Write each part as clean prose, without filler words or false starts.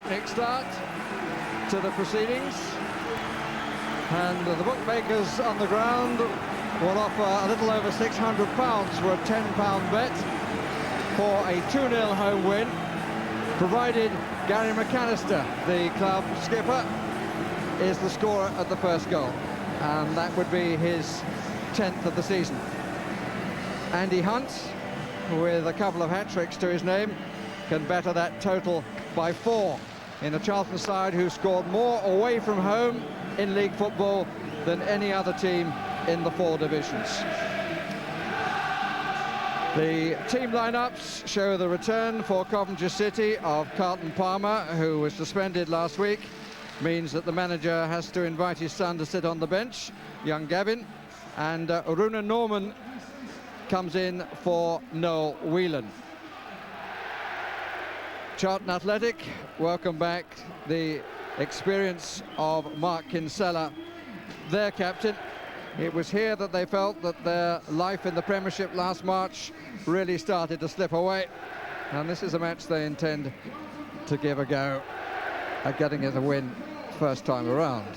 Nick start to the proceedings, and the bookmakers on the ground will offer a little over £600 for a £10 bet for a 2-0 home win, provided Gary McAllister, the club skipper, is the scorer at the first goal, and that would be his 10th of the season. Andy Hunt, with a couple of hat-tricks to his name, can better that total by 4 in a Charlton side who scored more away from home in league football than any other team in the 4 divisions. The team lineups show the return for Coventry City of Carlton Palmer, who was suspended last week. Means that the manager has to invite his son to sit on the bench, young Gavin, and Normann comes in for Noel Whelan. Charlton Athletic welcome back the experience of Mark Kinsella, their captain. It was here that they felt that their life in the Premiership last March really started to slip away, and this is a match they intend to give a go at getting it a win first time around.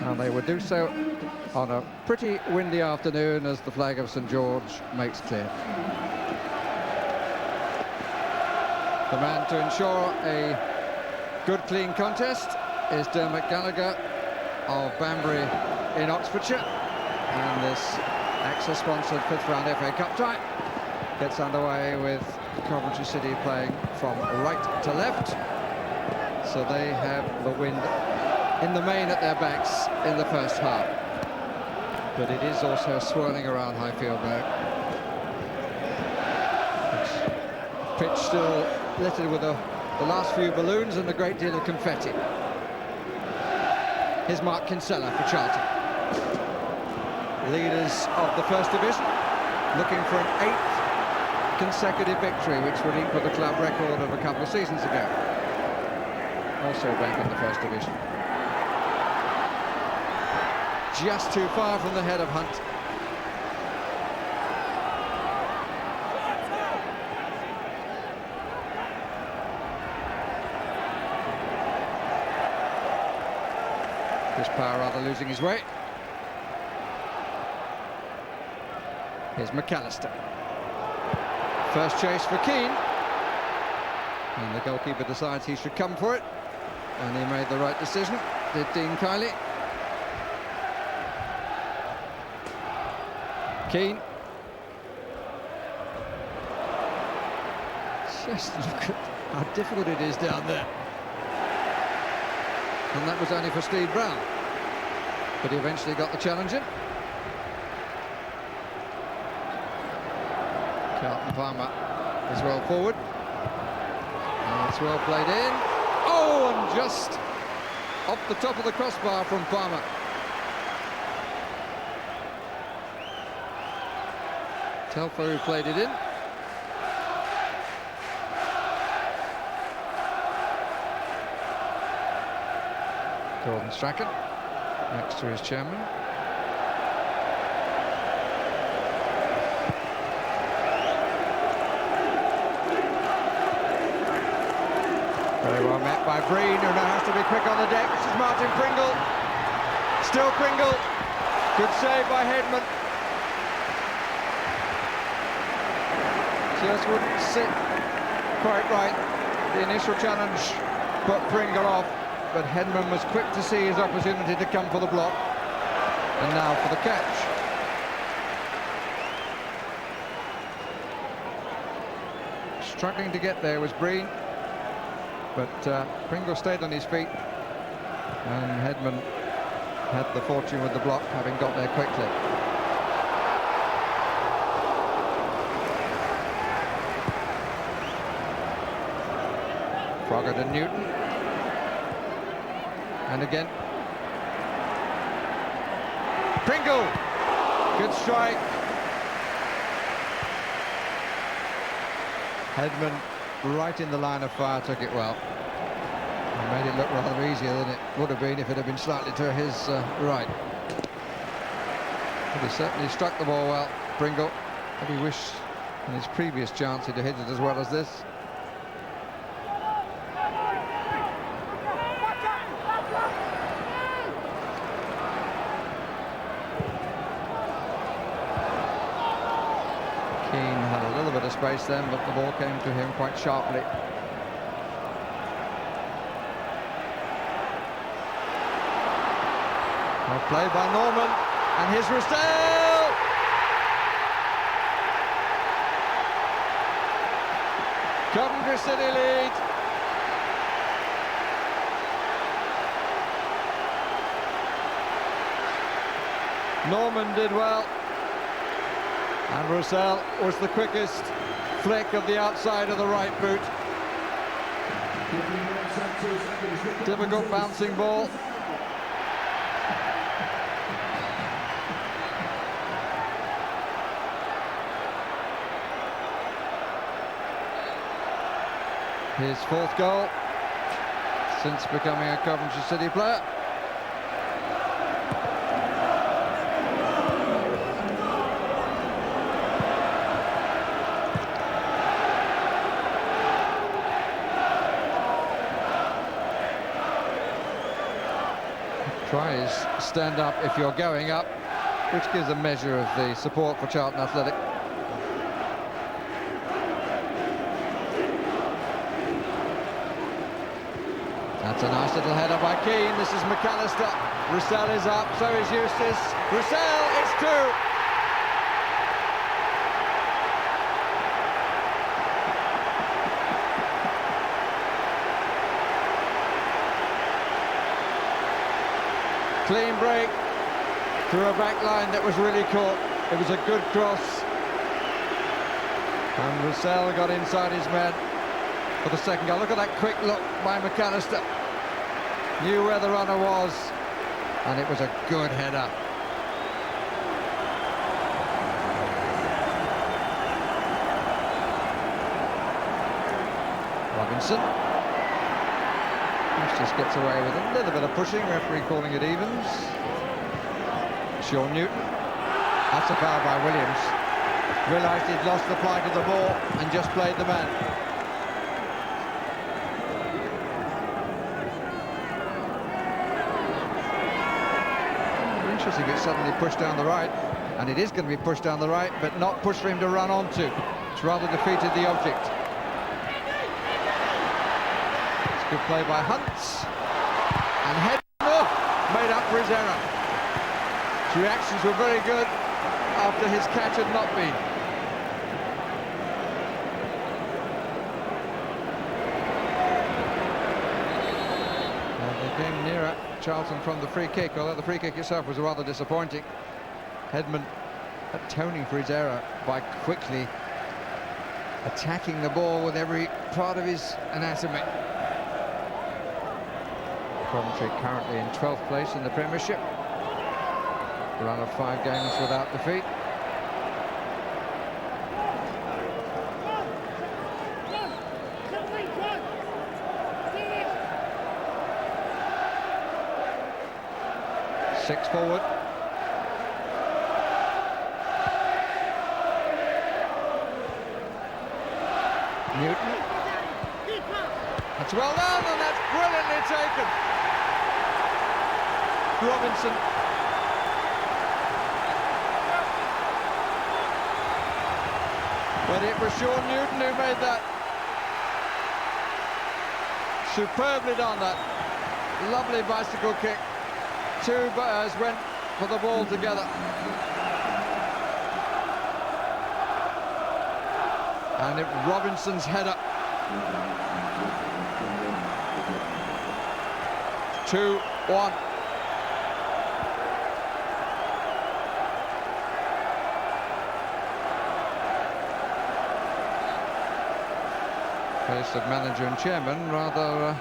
And they would do so on a pretty windy afternoon, as the flag of St George makes clear. The man to ensure a good, clean contest is Dermot Gallagher of Banbury in Oxfordshire, and this AXA-sponsored 5th round FA Cup tie gets underway with Coventry City playing from right to left, so they have the wind in the main at their backs in the first half. But it is also swirling around Highfield now. Pitch still littered with the last few balloons and a great deal of confetti. Here's Mark Kinsella for Charlton. Leaders of the First Division looking for an 8th consecutive victory, which would equal the club record of a couple of seasons ago. Also back in the First Division. Just too far from the head of Hunt. Chris Powell rather losing his way. Here's McAllister. First chase for Keane. And the goalkeeper decides he should come for it. And he made the right decision, did Dean Kiely. Keane. Just look at how difficult it is down there. And that was only for Steve Brown. But he eventually got the challenge in. Carlton Palmer is well forward. And it's well played in. Oh, and just off the top of the crossbar from Palmer. Telfer who played it in. Gordon Strachan next to his chairman. Very well met by Breen, who now has to be quick on the deck. This is Martin Pringle. Still Pringle. Good save by Hedman. Just wouldn't sit quite right. The initial challenge put Pringle off, but Hedman was quick to see his opportunity to come for the block. And now for the catch. Struggling to get there was Breen, but Pringle stayed on his feet, and Hedman had the fortune with the block, having got there quickly. Froggatt and Newton. And again. Pringle! Good strike. Hedman, right in the line of fire, took it well. And made it look rather easier than it would have been if it had been slightly to his right. But he certainly struck the ball well, Pringle. But he wished in his previous chance he'd have hit it as well as this. space then, but the ball came to him quite sharply. Well played by Normann, and here's Roussel! Coventry City lead. Normann did well, and Roussel was the quickest flick of the outside of the right boot. Difficult bouncing ball. His fourth goal since becoming a Coventry City player. Try is stand up if you're going up, which gives a measure of the support for Charlton Athletic. That's a nice little header by Keane. This is McAllister. Roussel is up, so is Eustace. Roussel, it's two. Clean break through a back line that was really caught. It was a good cross. And Roussel got inside his man for the second goal. Look at that quick look by McAllister. Knew where the runner was, and it was a good header. Robinson. Eustace gets away with a little bit of pushing, referee calling it evens. Sean Newton. That's a foul by Williams. Realised he'd lost the flight of the ball and just played the man. Interesting, it's suddenly pushed down the right, and it is going to be pushed down the right, but not pushed for him to run onto. It's rather defeated the object. It's good play by Hunts, and Hedman made up for his error. His reactions were very good after his catch had not been. They came nearer Charlton from the free kick, although the free kick itself was rather disappointing. Hedman atoning for his error by quickly attacking the ball with every part of his anatomy. Coventry currently in 12th place in the Premiership. A run of 5 games without defeat. Six forward. Newton. That's well done, and that's brilliantly taken. Robinson. But it was Sean Newton who made that. Superbly done, that. Lovely bicycle kick. Two players went for the ball together. And it Robinson's header. 2-1. Face of manager and chairman rather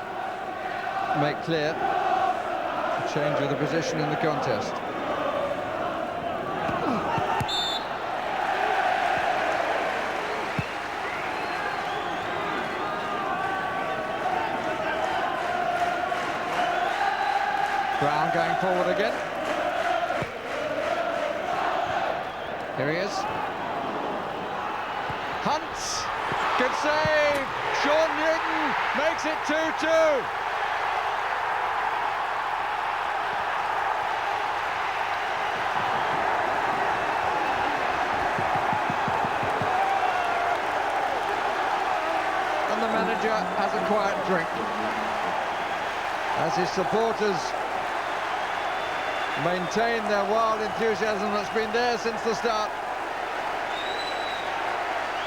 make clear a change of the position in the contest. Brown going forward again. Here he is. Hunts. Good save. Sean Newton makes it 2-2. has a quiet drink as his supporters maintain their wild enthusiasm that's been there since the start.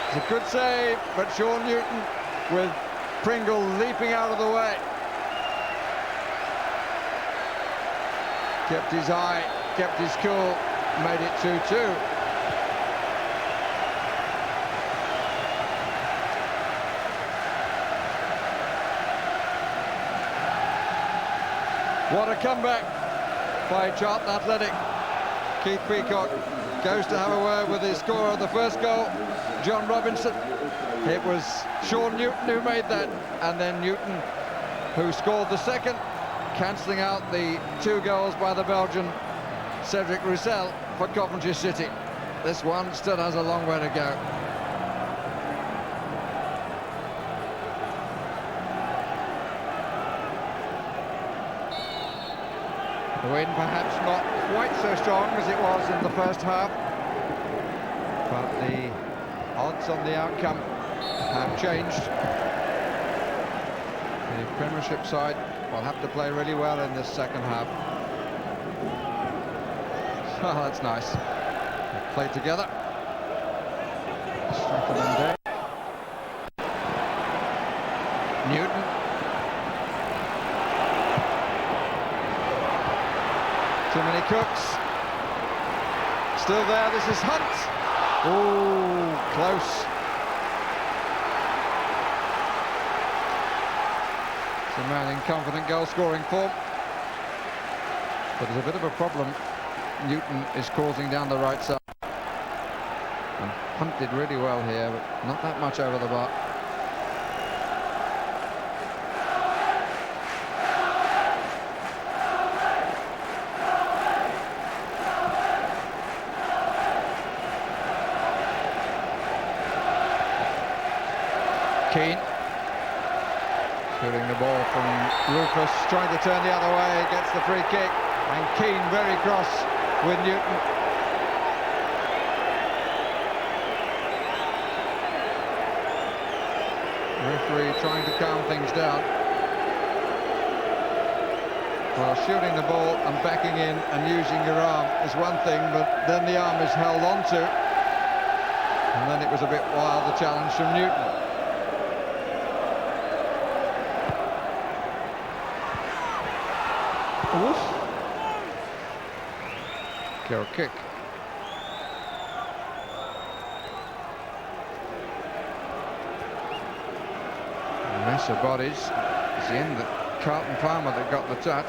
It's a good save, but Sean Newton with Pringle leaping out of the way. Kept his eye, kept his cool, made it 2-2. What a comeback by Charlton Athletic. Keith Peacock goes to have a word with his scorer of the first goal, John Robinson. It was Sean Newton who made that, and then Newton who scored the second, cancelling out the 2 goals by the Belgian Cedric Roussel for Coventry City. This one still has a long way to go. The wind perhaps not quite so strong as it was in the first half, but the odds on the outcome have changed. The Premiership side will have to play really well in this second half. Oh, that's nice. They play together. Strachan and Newton. Too many cooks. Still there, this is Hunt. Oh, close. It's a man in confident goal-scoring form. But there's a bit of a problem Newton is causing down the right side. And Hunt did really well here, but not that much over the bar. Keane shooting the ball from Rufus, trying to turn the other way, gets the free kick, and Keane very cross with Newton. Referee trying to calm things down. Well, shooting the ball and backing in and using your arm is one thing, but then the arm is held onto, and then it was a bit wild, the challenge from Newton. Oof. Goal kick. A mess of bodies. It's the end that Carlton Palmer that got the touch.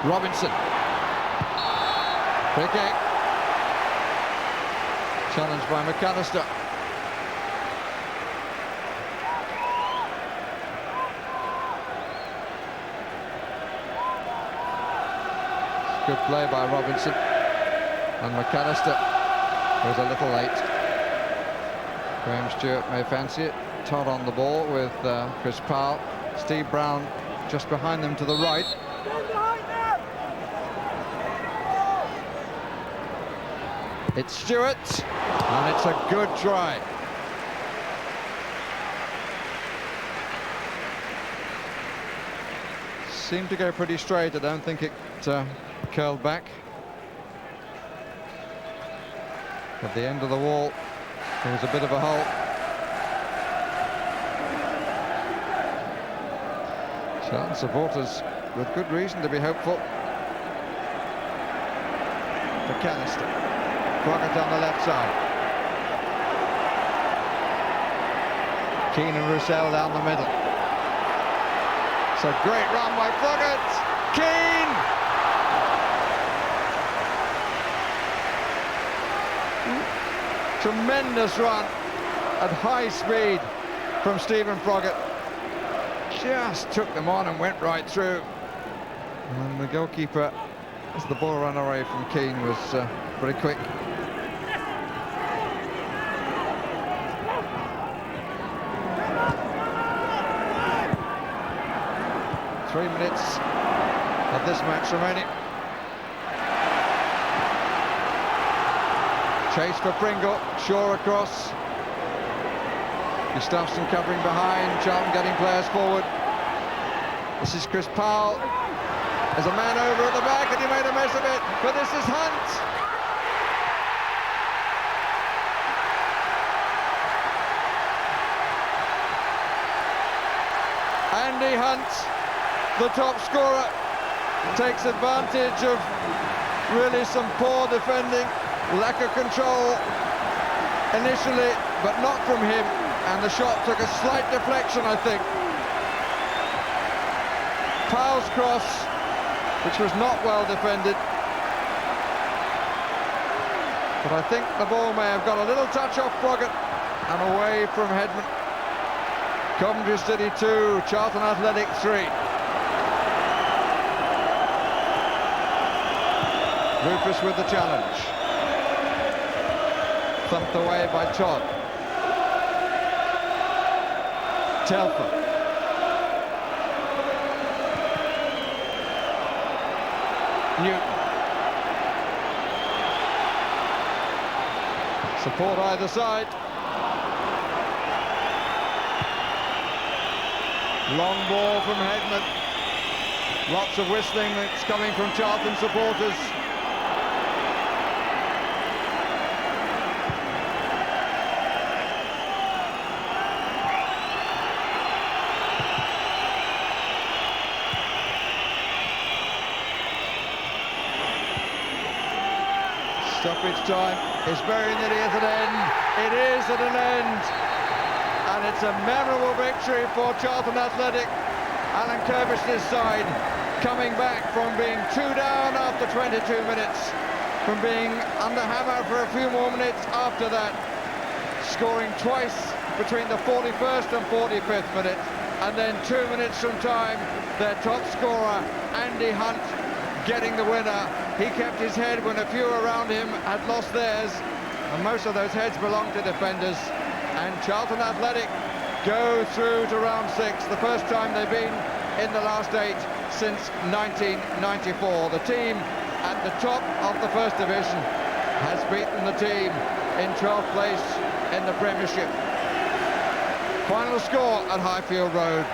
Robinson. Free kick. Challenged by McAllister. Good play by Robinson. And McAllister was a little late. Graham Stuart may fancy it. Todd on the ball with Chris Powell. Steve Brown just behind them to the right. It's Stuart, and it's a good try. Seemed to go pretty straight. I don't think it curled back. At the end of the wall, there was a bit of a hole. Charlton supporters with good reason to be hopeful. McAllister. Froggatt on the left side. Keane and Roussel down the middle. It's a great run by Froggatt. Keane! Tremendous run at high speed from Stephen Froggatt. Just took them on and went right through. And the goalkeeper, as the ball ran away from Keane, was pretty quick. 3 minutes of this match remaining. Chase for Pringle, Shaw across. Gustafsson covering behind, Charlton getting players forward. This is Chris Powell. There's a man over at the back and he made a mess of it, but this is Hunt. Andy Hunt, the top scorer, takes advantage of really some poor defending, lack of control initially, but not from him, and the shot took a slight deflection, I think. Powell's cross, which was not well defended, but I think the ball may have got a little touch off Froggatt and away from Hedman. Coventry City 2, Charlton Athletic 3. Rufus with the challenge. Thumped away by Todd. Telfer. Newton. Support either side. Long ball from Hedman. Lots of whistling that's coming from Charlton supporters. Stoppage time is very nearly at an end. It is at an end. And it's a memorable victory for Charlton Athletic. Alan Kirby's side coming back from being 2 down after 22 minutes, from being under hammer for a few more minutes after that, scoring twice between the 41st and 45th minute, and then 2 minutes from time, their top scorer, Andy Hunt, getting the winner. He kept his head when a few around him had lost theirs, and most of those heads belong to defenders. And Charlton Athletic go through to round 6, the first time they've been in the last 8 since 1994. The team at the top of the First Division has beaten the team in 12th place in the Premiership. Final score at Highfield Road,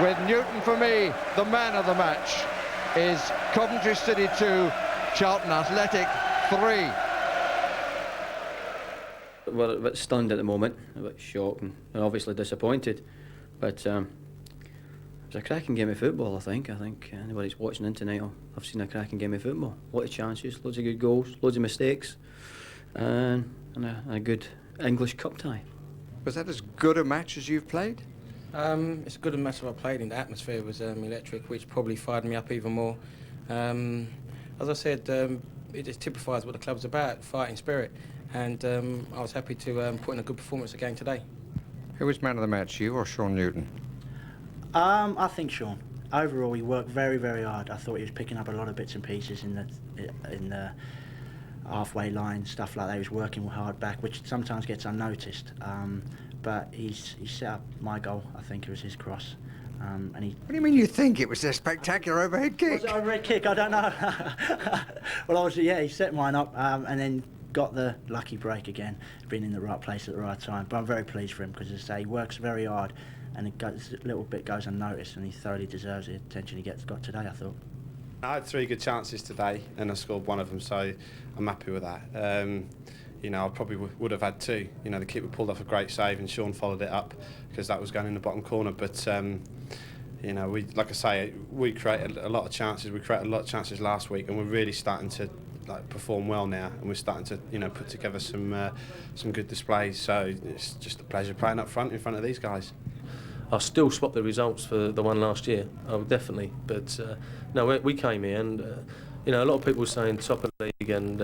with Newton, for me, the man of the match, is Coventry City 2, Charlton Athletic 3. Well, a bit stunned at the moment, a bit shocked and obviously disappointed, but it was a cracking game of football. I think anybody's watching in tonight will have seen a cracking game of football. Lots of chances, loads of good goals, loads of mistakes, and a good English cup tie. Was that as good a match as you've played? It's as good a match as I've played in. The atmosphere was electric, which probably fired me up even more. As I said, it just typifies what the club's about, fighting spirit. And I was happy to put in a good performance again today. Who was man of the match, you or Sean Newton? I think Sean. Overall, he worked very, very hard. I thought he was picking up a lot of bits and pieces in the halfway line, stuff like that. He was working hard back, which sometimes gets unnoticed. But he set up my goal. I think it was his cross. And he. What do you mean you think it was a spectacular overhead kick? Was it overhead kick? I don't know. Well, obviously, yeah, he set mine up and then got the lucky break again, being in the right place at the right time. But I'm very pleased for him because, as I say, he works very hard, and a little bit goes unnoticed, and he thoroughly deserves the attention he got today, I thought. I had 3 good chances today, and I scored one of them, so I'm happy with that. You know, I probably would have had 2. You know, the keeper pulled off a great save, and Sean followed it up because that was going in the bottom corner. But you know, like I say, we created a lot of chances. We created a lot of chances last week, and we're really starting to perform well now, and we're starting to put together some good displays. So it's just a pleasure playing up front in front of these guys. I'll still swap the results for the one last year. Oh, definitely. But no, we came here, and you know, a lot of people were saying top of the league, and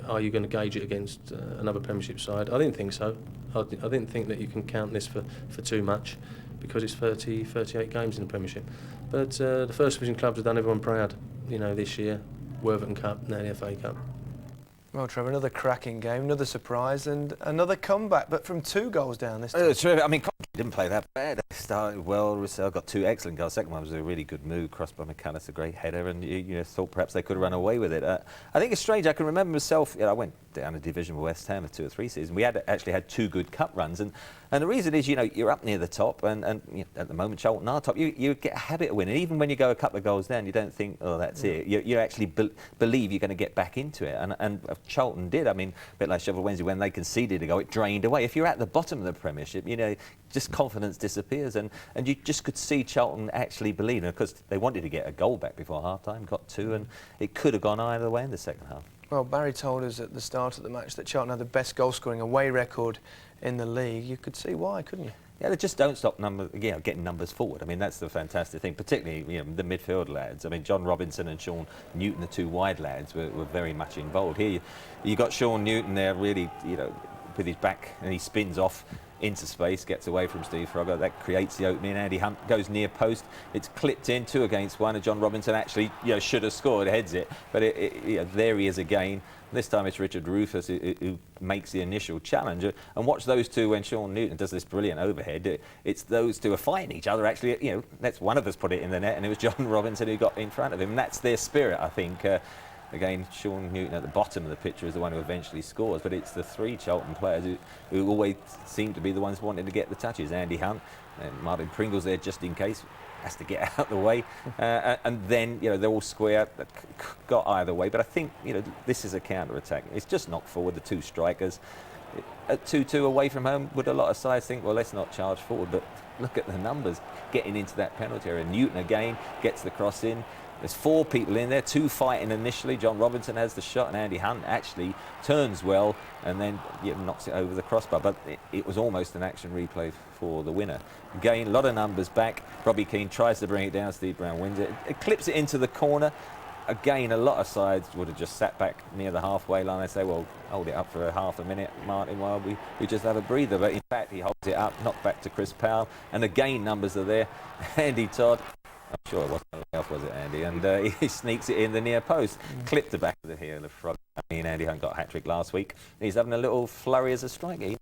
are you going to gauge it against another Premiership side? I didn't think so. I didn't think that you can count this for too much, because it's 38 games in the Premiership. But the First Division clubs have done everyone proud. You know, this year, Worthington Cup, now the FA Cup. Well, Trevor, another cracking game, another surprise, and another comeback, but from 2 goals down this time. It's true. I mean, Coventry didn't play that bad. started well. Roussel got 2 excellent goals. Second one was a really good move, crossed by McAllister, great header, and you thought perhaps they could have run away with it. I think it's strange. I can remember myself. I went down a division with West Ham for 2 or 3 seasons. We had actually had 2 good cup runs, and the reason is you're up near the top, and at the moment Charlton are top. You get a habit of winning. Even when you go a couple of goals down, you don't think, oh, that's it. You actually believe you're going to get back into it, and Charlton did. I mean, a bit like Sheffield Wednesday, when they conceded a goal, it drained away. If you're at the bottom of the Premiership, just confidence disappears, and you just could see Charlton actually believing, because they wanted to get a goal back before half-time, got 2, and it could have gone either way in the second half. Well, Barry told us at the start of the match that Charlton had the best goal-scoring away record in the league. You could see why, couldn't you? Yeah, they just don't stop getting numbers forward. I mean, that's the fantastic thing, particularly the midfield lads. I mean, John Robinson and Sean Newton, the 2 wide lads, were very much involved. Here you got Sean Newton there really, with his back, and he spins off into space, gets away from Steve Froggatt. That creates the opening. Andy Hunt goes near post. It's clipped in, 2 against 1, and John Robinson actually should have scored, heads it. But there he is again. This time it's Richard Rufus who makes the initial challenge. And watch those 2 when Sean Newton does this brilliant overhead. It's those 2 are fighting each other. Actually, that's one of us put it in the net, and it was John Robinson who got in front of him. And that's their spirit, I think. Again, Sean Newton at the bottom of the picture is the one who eventually scores, but it's the 3 Charlton players who always seem to be the ones wanting to get the touches. Andy Hunt and Martin Pringle's there just in case, has to get out of the way, and then they're all square, got either way. But I think this is a counter-attack. It's just knocked forward, the 2 strikers. At 2-2 away from home, would a lot of sides think, well, let's not charge forward, but look at the numbers getting into that penalty area. Newton again gets the cross in. There's 4 people in there, 2 fighting initially. John Robinson has the shot, and Andy Hunt actually turns well and then knocks it over the crossbar. But it was almost an action replay for the winner. Again, a lot of numbers back. Robbie Keane tries to bring it down. Steve Brown wins it. It clips it into the corner. Again, a lot of sides would have just sat back near the halfway line and say, well, hold it up for half a minute, Martin, while we just have a breather. But in fact, he holds it up, knocked back to Chris Powell. And again, numbers are there. Andy Todd, I'm sure it wasn't else, was it, Andy? And he sneaks it in the near post, clipped the back of the heel of Frog. I mean, Andy Hunt got a hat-trick last week. He's having a little flurry as a striker.